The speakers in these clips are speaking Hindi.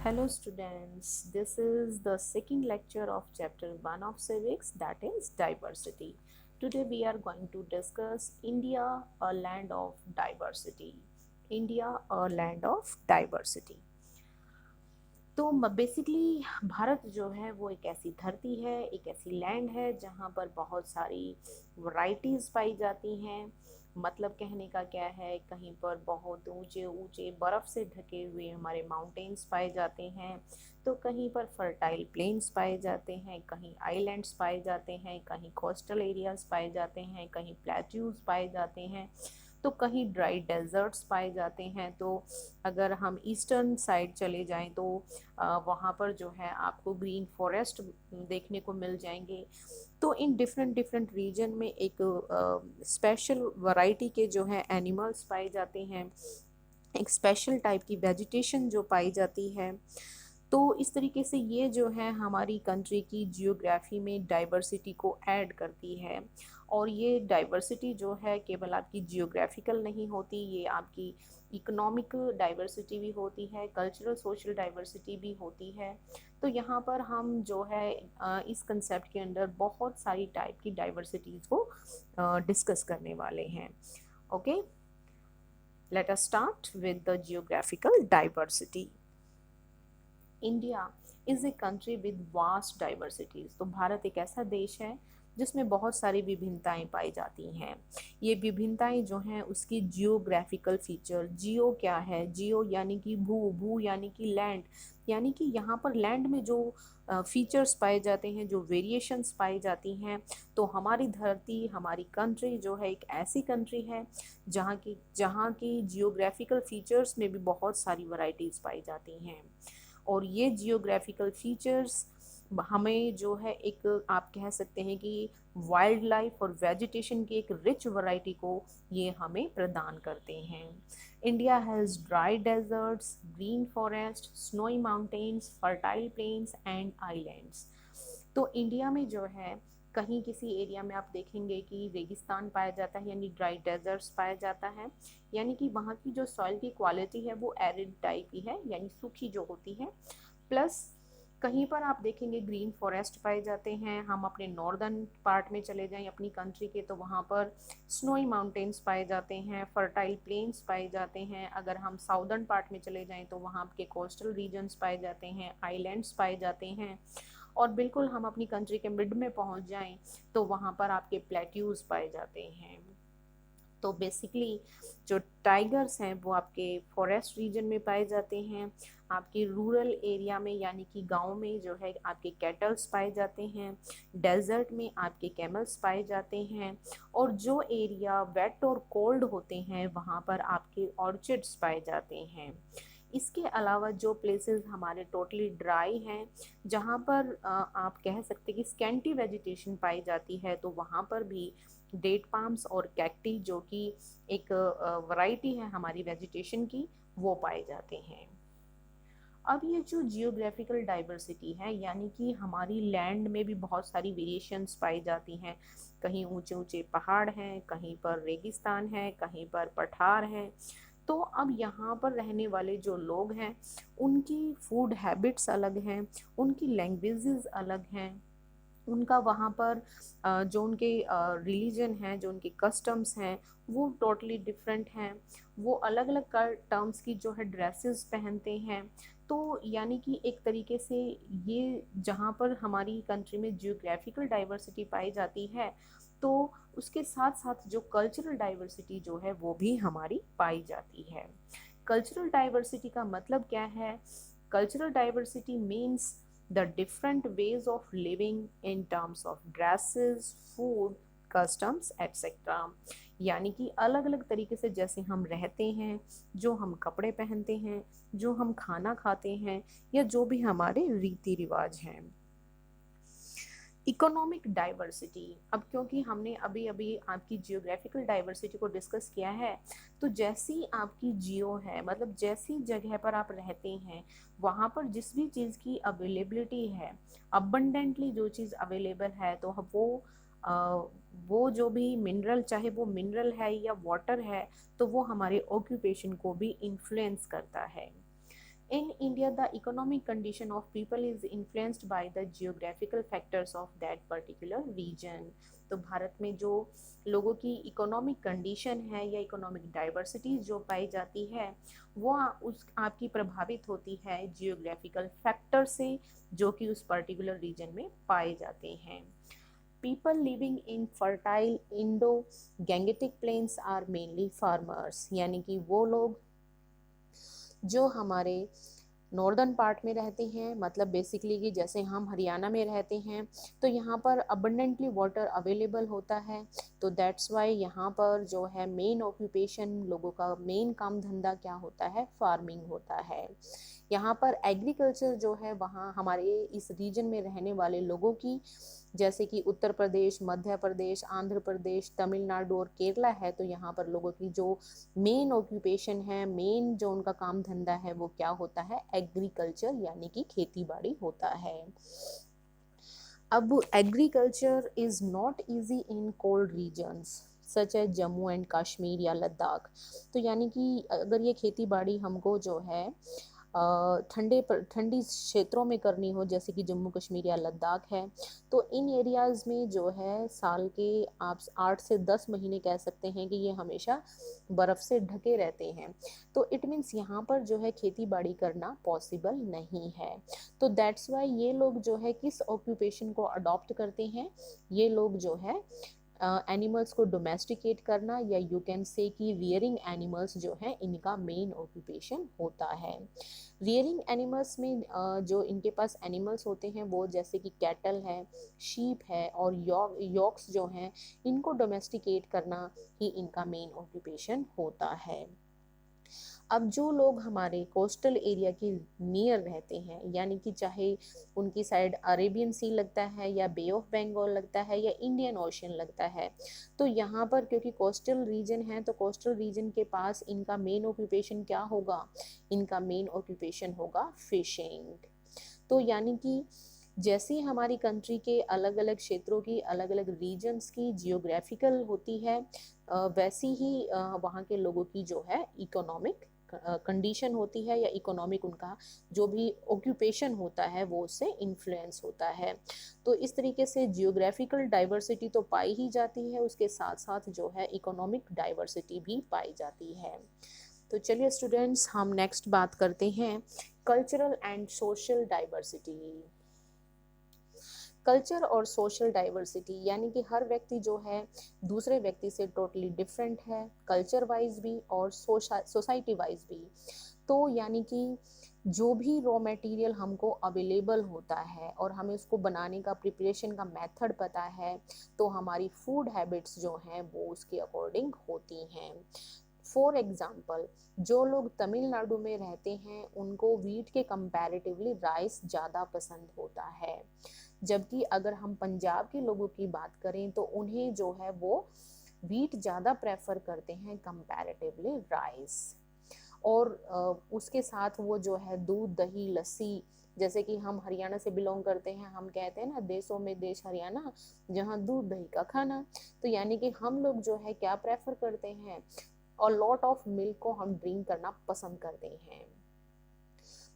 Hello students, this is the second lecture of chapter 1 of civics, that is diversity. Today we are going to discuss India, a land of diversity. India, a land of diversity. तो बेसिकली भारत जो है वो एक ऐसी धरती है, एक ऐसी लैंड है जहाँ पर बहुत सारी वैरायटीज़ पाई जाती हैं। मतलब कहने का क्या है, कहीं पर बहुत ऊंचे ऊंचे बर्फ़ से ढके हुए हमारे माउंटेन्स पाए जाते हैं, तो कहीं पर फर्टाइल प्लेन्स पाए जाते हैं, कहीं आइलैंड्स पाए जाते हैं, कहीं कोस्टल एरियाज़ पाए जाते हैं, कहीं प्लेट्यूज पाए जाते हैं, तो कहीं ड्राई डेजर्ट्स पाए जाते हैं। तो अगर हम ईस्टर्न साइड चले जाएं तो वहाँ पर जो है आपको ग्रीन फॉरेस्ट देखने को मिल जाएंगे। तो इन डिफरेंट डिफरेंट रीजन में एक स्पेशल वैरायटी के जो है एनिमल्स पाए जाते हैं, एक स्पेशल टाइप की वेजिटेशन जो पाई जाती है। तो इस तरीके से ये जो है हमारी कंट्री की जियोग्राफी में डाइवर्सिटी को ऐड करती है। और ये डाइवर्सिटी जो है केवल आपकी जियोग्राफिकल नहीं होती, ये आपकी इकोनॉमिक डाइवर्सिटी भी होती है, कल्चरल सोशल डाइवर्सिटी भी होती है। तो यहाँ पर हम जो है इस कंसेप्ट के अंदर बहुत सारी टाइप की डाइवर्सिटीज़ को डिस्कस करने वाले हैं। Okay, let us start with the geographical diversity. India is a country with vast diversities. तो भारत एक ऐसा देश है जिसमें बहुत सारी विभिन्नताएं पाई जाती हैं। ये विभिन्नताएं जो हैं उसकी जियोग्राफिकल फीचर, जियो क्या है, जियो यानी कि भू, भू यानी कि लैंड, यानी कि यहाँ पर लैंड में जो फीचर्स पाए जाते हैं, जो वेरिएशंस पाई जाती हैं। तो हमारी धरती, हमारी कंट्री जो है एक ऐसी कंट्री है जहाँ की जियोग्राफिकल फीचर्स में भी बहुत सारी वैरायटीज़ पाई जाती हैं। और ये जियोग्राफिकल फीचर्स हमें जो है एक आप कह सकते हैं कि वाइल्ड लाइफ और वेजिटेशन की एक रिच वैरायटी को ये हमें प्रदान करते हैं। India has dry deserts, green forest, snowy mountains, fertile plains and islands. तो इंडिया में जो है कहीं किसी एरिया में आप देखेंगे कि रेगिस्तान पाया जाता है, यानी ड्राई डेजर्ट्स पाया जाता है, यानी कि वहाँ की जो सॉइल की क्वालिटी है वो एरिड टाइप की है, यानी सूखी जो होती है। प्लस कहीं पर आप देखेंगे ग्रीन फॉरेस्ट पाए जाते हैं। हम अपने नॉर्दर्न पार्ट में चले जाएं अपनी कंट्री के तो वहाँ पर स्नोई माउंटेन्स पाए जाते हैं, फर्टाइल प्लेन्स पाए जाते हैं। अगर हम साउदर्न पार्ट में चले जाएं तो वहाँ के कोस्टल रीजन्स पाए जाते हैं, आइलैंड्स पाए जाते हैं। और बिल्कुल हम अपनी कंट्री के मिड में पहुँच जाएं तो वहाँ पर आपके प्लेट्यूज पाए जाते हैं। तो बेसिकली जो टाइगर्स हैं वो आपके फॉरेस्ट रीजन में पाए जाते हैं। आपके रूरल एरिया में यानी कि गांव में जो है आपके कैटल्स पाए जाते हैं। डेजर्ट में आपके कैमल्स पाए जाते हैं। और जो एरिया वेट और कोल्ड होते हैं वहाँ पर आपके ऑर्चिड्स पाए जाते हैं। इसके अलावा जो प्लेसेस हमारे टोटली ड्राई हैं, जहाँ पर आप कह सकते हैं कि स्कैंटी वेजिटेशन पाई जाती है, तो वहाँ पर भी डेट पाम्स और कैक्टी जो कि एक वैरायटी है हमारी वेजिटेशन की, वो पाए जाते हैं। अब ये जो जियोग्राफिकल डाइवर्सिटी है, यानी कि हमारी लैंड में भी बहुत सारी वेरिएशंस पाई जाती हैं। कहीं ऊंचे ऊंचे पहाड़ हैं, कहीं पर रेगिस्तान है, कहीं पर पठार हैं। तो अब यहाँ पर रहने वाले जो लोग हैं उनकी फूड हैबिट्स अलग हैं, उनकी लैंग्वेजेस अलग हैं, उनका वहाँ पर जो उनके रिलीजन हैं, जो उनके कस्टम्स हैं, वो टोटली डिफरेंट हैं। वो अलग अलग टर्म्स की जो है ड्रेसेस पहनते हैं। तो यानी कि एक तरीके से ये जहाँ पर हमारी कंट्री में जियोग्राफिकल डाइवर्सिटी पाई जाती है, तो उसके साथ साथ जो कल्चरल डाइवर्सिटी जो है वो भी हमारी पाई जाती है। कल्चरल डाइवर्सिटी का मतलब क्या है? Cultural diversity means the different ways of living in terms of dresses, food, customs, etc. यानी कि अलग अलग तरीके से जैसे हम रहते हैं, जो हम कपड़े पहनते हैं, जो हम खाना खाते हैं, या जो भी हमारे रीति रिवाज हैं। इकोनॉमिक डाइवर्सिटी, अब क्योंकि हमने अभी अभी आपकी जियोग्राफिकल डाइवर्सिटी को डिस्कस किया है, तो जैसी आपकी जियो है, मतलब जैसी जगह पर आप रहते हैं वहाँ पर जिस भी चीज़ की अवेलेबिलिटी है, अबंडेंटली जो चीज़ अवेलेबल है, तो वो जो भी मिनरल, चाहे वो मिनरल है या वाटर है, तो वो हमारे ऑक्यूपेशन को भी इन्फ्लुएंस करता है। In India, the economic condition of people is influenced by the geographical factors of that particular region. तो भारत में जो लोगों की इकोनॉमिक कंडीशन है या इकोनॉमिक डाइवर्सिटी जो पाई जाती है वो उस आपकी प्रभावित होती है जियोग्राफिकल फैक्टर से जो कि उस पर्टिकुलर रीजन में पाए जाते हैं. People living in fertile Indo-Gangetic plains are mainly farmers. यानी कि वो लोग जो हमारे नॉर्दर्न पार्ट में रहते हैं, मतलब बेसिकली कि जैसे हम हरियाणा में रहते हैं तो यहाँ पर अबंडेंटली वाटर अवेलेबल होता है, तो दैट्स वाई यहाँ पर जो है मेन ऑक्यूपेशन लोगों का मेन काम धंधा क्या होता है, फार्मिंग होता है. यहाँ पर एग्रीकल्चर जो है वहाँ हमारे इस रीजन में रहने वाले लोगों की, जैसे कि उत्तर प्रदेश, मध्य प्रदेश, आंध्र प्रदेश, तमिलनाडु और केरला है, तो यहाँ पर लोगों की जो मेन ऑक्यूपेशन है, मेन जो उनका काम धंधा है वो क्या होता है, एग्रीकल्चर यानी कि खेती बाड़ी होता है. अब agriculture is not easy in cold regions such as Jammu and Kashmir या लद्दाख. तो यानी कि अगर ये खेती बाड़ी हमको जो है ठंडी क्षेत्रों में करनी हो, जैसे कि जम्मू कश्मीर या लद्दाख है, तो इन एरियाज़ में जो है साल के आप 8 से 10 महीने कह सकते हैं कि ये हमेशा बर्फ़ से ढके रहते हैं. तो इट मीन्स यहाँ पर जो है खेती बाड़ी करना पॉसिबल नहीं है. तो दैट्स वाई ये लोग जो है किस ऑक्यूपेशन को अडॉप्ट करते हैं, ये लोग जो है एनिमल्स को डोमेस्टिकेट करना या यू कैन से कि रियरिंग एनिमल्स जो है इनका मेन ऑक्यूपेशन होता है. रियरिंग एनिमल्स में जो इनके पास एनिमल्स होते हैं वो जैसे कि कैटल है, शीप है और यॉक्स जो हैं, इनको डोमेस्टिकेट करना ही इनका मेन ऑक्यूपेशन होता है. अब जो लोग हमारे कोस्टल एरिया के नियर रहते हैं, यानी कि चाहे उनकी साइड अरेबियन सी लगता है या बे ऑफ बंगाल लगता है या इंडियन ओशन लगता है, तो यहाँ पर क्योंकि कोस्टल रीजन है तो कोस्टल रीजन के पास इनका मेन ऑक्यूपेशन क्या होगा, इनका मेन ऑक्यूपेशन होगा फिशिंग. तो यानी कि जैसी हमारी कंट्री के अलग अलग क्षेत्रों की अलग अलग रीजन्स की जियोग्राफिकल होती है, वैसी ही वहाँ के लोगों की जो है इकोनॉमिक कंडीशन होती है या इकोनॉमिक उनका जो भी ऑक्यूपेशन होता है वो उससे इन्फ्लुएंस होता है. तो इस तरीके से जियोग्राफिकल डाइवर्सिटी तो पाई ही जाती है, उसके साथ साथ जो है इकोनॉमिक डाइवर्सिटी भी पाई जाती है. तो चलिए स्टूडेंट्स, हम नेक्स्ट बात करते हैं cultural and social diversity. Culture और सोशल डाइवर्सिटी यानी कि हर व्यक्ति जो है दूसरे व्यक्ति से टोटली डिफरेंट है, कल्चर वाइज भी और सोसाइटी वाइज भी. तो यानी कि जो भी रॉ मटेरियल हमको अवेलेबल होता है और हमें उसको बनाने का प्रिपरेशन का मेथड पता है, तो हमारी फूड हैबिट्स जो हैं वो उसके अकॉर्डिंग होती हैं. फॉर एग्जाम्पल, जो लोग तमिलनाडु में रहते हैं उनको वीट के कंपैरेटिवली राइस ज़्यादा पसंद होता है, जबकि अगर हम पंजाब के लोगों की बात करें तो उन्हें जो है वो वीट ज़्यादा प्रेफर करते हैं कंपैरेटिवली राइस. और उसके साथ वो जो है दूध, दही, लस्सी, जैसे कि हम हरियाणा से बिलोंग करते हैं, हम कहते हैं ना देशों में देश हरियाणा जहाँ दूध दही का खाना. तो यानी कि हम लोग जो है क्या प्रेफर करते हैं, और लॉट ऑफ मिल्क को हम ड्रिंक करना पसंद करते हैं.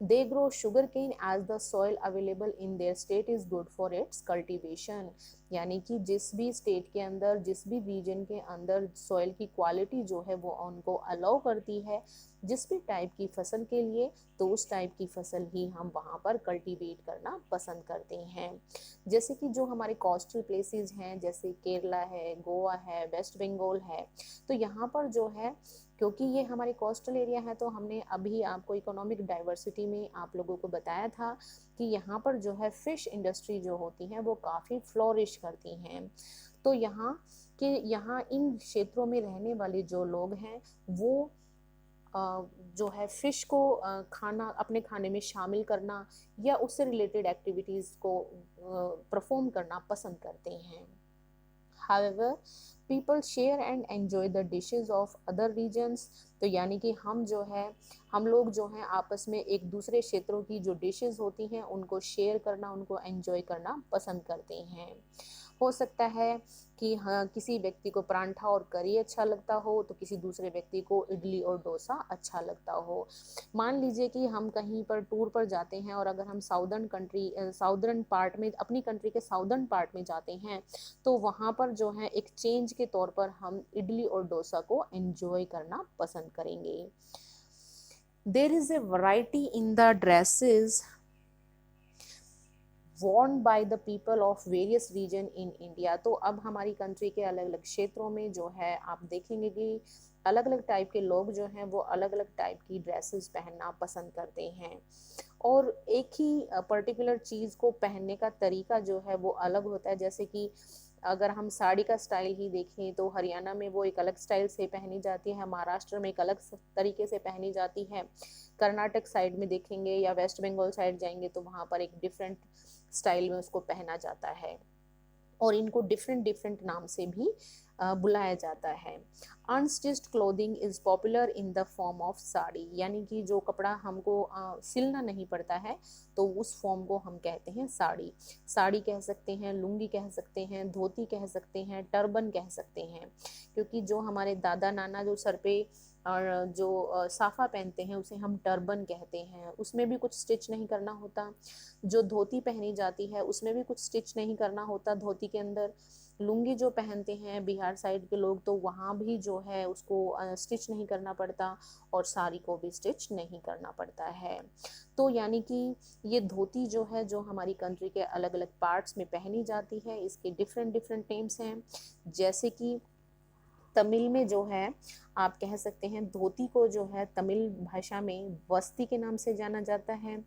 They grow sugarcane as the soil available in their state is good for its cultivation. यानी कि जिस भी स्टेट के अंदर, जिस भी रीजन के अंदर सॉइल की क्वालिटी जो है वो उनको अलाउ करती है जिस भी टाइप की फसल के लिए, तो उस टाइप की फसल ही हम वहाँ पर कल्टीवेट करना पसंद करते हैं. जैसे कि जो हमारे कोस्टल प्लेसेस हैं, जैसे केरला है, गोवा है, वेस्ट बंगाल है, तो यहाँ पर जो है क्योंकि ये हमारे कोस्टल एरिया है, तो हमने अभी आपको इकोनॉमिक डाइवर्सिटी में आप लोगों को बताया था कि यहाँ पर जो है फिश इंडस्ट्री जो होती है वो काफ़ी फ्लोरिश करती हैं. तो यहाँ इन क्षेत्रों में रहने वाले जो लोग हैं वो जो है फ़िश को खाना अपने खाने में शामिल करना या उससे रिलेटेड एक्टिविटीज़ को परफॉर्म करना पसंद करते हैं. However, people share and enjoy the dishes of other regions. तो यानी कि हम लोग जो हैं आपस में एक दूसरे क्षेत्रों की जो डिशेस होती हैं उनको शेयर करना, उनको एंजॉय करना पसंद करते हैं. हो सकता है कि हाँ, किसी व्यक्ति को परांठा और करी अच्छा लगता हो तो किसी दूसरे व्यक्ति को इडली और डोसा अच्छा लगता हो। मान लीजिए कि हम कहीं पर टूर पर जाते हैं और अगर हम साउदर्न पार्ट में, अपनी कंट्री के साउदर्न पार्ट में जाते हैं, तो वहाँ पर जो है एक चेंज के तौर पर हम इडली और डोसा को एंजॉय करना पसंद करेंगे। There is a variety in the dresses worn by the people of various region in India। तो अब हमारी कंट्री के अलग अलग क्षेत्रों में जो है आप देखेंगे कि अलग अलग टाइप के लोग जो हैं वो अलग अलग टाइप की ड्रेसेस पहनना पसंद करते हैं, और एक ही पर्टिकुलर चीज़ को पहनने का तरीका जो है वो अलग होता है। जैसे कि अगर हम साड़ी का स्टाइल ही देखें तो हरियाणा में वो एक अलग स्टाइल से पहनी जाती है, महाराष्ट्र में एक अलग तरीके से पहनी जाती है, कर्नाटक साइड में देखेंगे या वेस्ट बंगाल साइड जाएंगे तो वहाँ पर एक डिफरेंट स्टाइल में उसको पहना जाता है, और इनको डिफरेंट डिफरेंट नाम से भी बुलाया जाता है। Unstitched clothing is popular in the form of sari, यानी कि जो कपड़ा हमको सिलना नहीं पड़ता है तो उस फॉर्म को हम कहते हैं साड़ी। साड़ी कह सकते हैं, लुंगी कह सकते हैं, धोती कह सकते हैं, टर्बन कह सकते हैं, क्योंकि जो हमारे दादा नाना जो सर पे और जो साफा पहनते हैं उसे हम टर्बन कहते हैं, उसमें भी कुछ स्टिच नहीं करना होता। जो धोती पहनी जाती है उसमें भी कुछ स्टिच नहीं करना होता धोती के अंदर। लुंगी जो पहनते हैं बिहार साइड के लोग तो वहाँ भी जो है उसको स्टिच नहीं करना पड़ता, और साड़ी को भी स्टिच नहीं करना पड़ता है। तो यानी कि ये धोती जो है जो हमारी कंट्री के अलग अलग पार्ट्स में पहनी जाती है, इसके डिफरेंट डिफरेंट नेम्स हैं। जैसे कि तमिल में जो है आप कह सकते हैं धोती को जो है तमिल भाषा में वस्ती के नाम से जाना जाता है,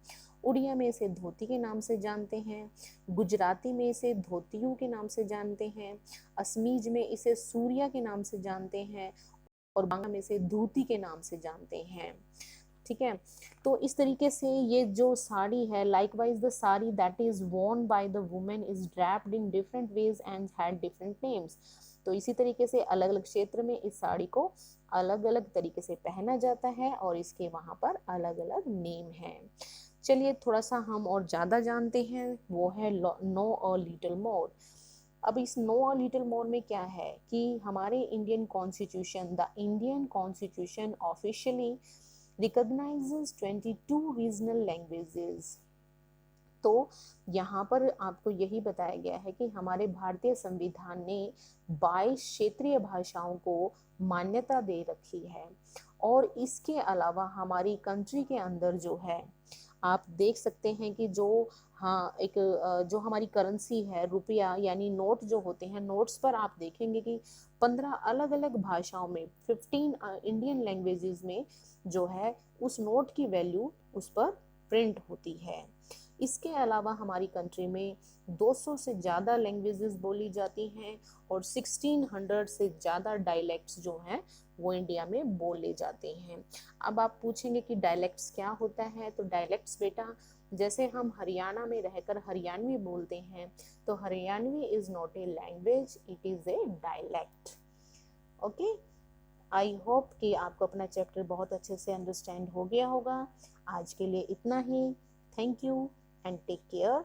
उड़िया में इसे धोती के नाम से जानते हैं, गुजराती में इसे धोतियों के नाम से जानते हैं, असमीज में इसे सूर्या के नाम से जानते हैं, और बांग्ला में इसे धोती के नाम से जानते हैं। ठीक है, तो इस तरीके से ये जो साड़ी है, likewise the sari that is worn by the women is draped in different ways and had different names. तो इसी तरीके से अलग अलग क्षेत्र में इस साड़ी को अलग अलग तरीके से पहना जाता है और इसके वहाँ पर अलग अलग नेम हैं। चलिए थोड़ा सा हम और ज़्यादा जानते हैं, वो है नो अ लिटिल मोर। अब इस नो अ लिटिल मोर में क्या है कि हमारे Indian constitution, the Indian constitution officially recognizes 22 regional languages. तो यहाँ पर आपको यही बताया गया है कि हमारे भारतीय संविधान ने 22 क्षेत्रीय भाषाओं को मान्यता दे रखी है, और इसके अलावा हमारी कंट्री के अंदर जो है आप देख सकते हैं कि जो हाँ एक जो हमारी करेंसी है रुपया यानी नोट जो होते हैं, नोट्स पर आप देखेंगे कि 15 अलग अलग भाषाओं में 15 इंडियन लैंग्वेजेस में जो है उस नोट की वैल्यू उस पर प्रिंट होती है। इसके अलावा हमारी कंट्री में 200 से ज़्यादा लैंग्वेजेस बोली जाती हैं, और 1600 से ज़्यादा डायलेक्ट्स जो हैं वो इंडिया में बोले जाते हैं। अब आप पूछेंगे कि डायलेक्ट्स क्या होता है, तो डायलेक्ट्स बेटा जैसे हम हरियाणा में रहकर हरियाणवी बोलते हैं, तो Haryanvi is not a language, it is a dialect. Okay, I hope कि आपको अपना चैप्टर बहुत अच्छे से अंडरस्टैंड हो गया होगा। आज के लिए इतना ही। Thank you and take care.